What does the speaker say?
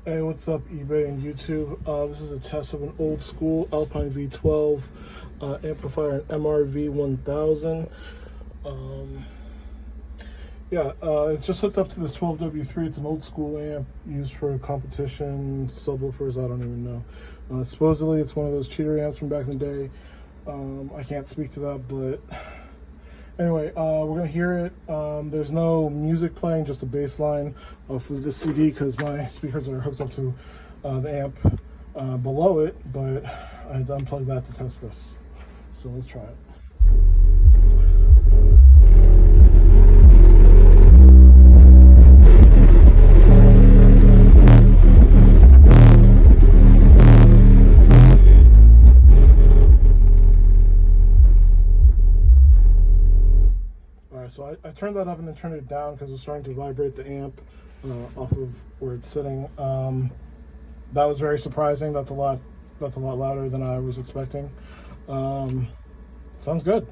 Hey, what's up, eBay and YouTube? This is a test of an old school Alpine V12 amplifier, an MRV-1000. It's just hooked up to this 12W3. It's an old school amp used for competition, subwoofers, I don't even know. Supposedly it's one of those cheater amps from back in the day. I can't speak to that, but anyway, we're gonna hear it. There's no music playing, just a bass line off of this CD because my speakers are hooked up to the amp below it, but I had to unplug that to test this. So let's try it. So I turned that up and then turned it down because it was starting to vibrate the amp off of where it's sitting. That was very surprising. That's a lot louder than I was expecting. Sounds good.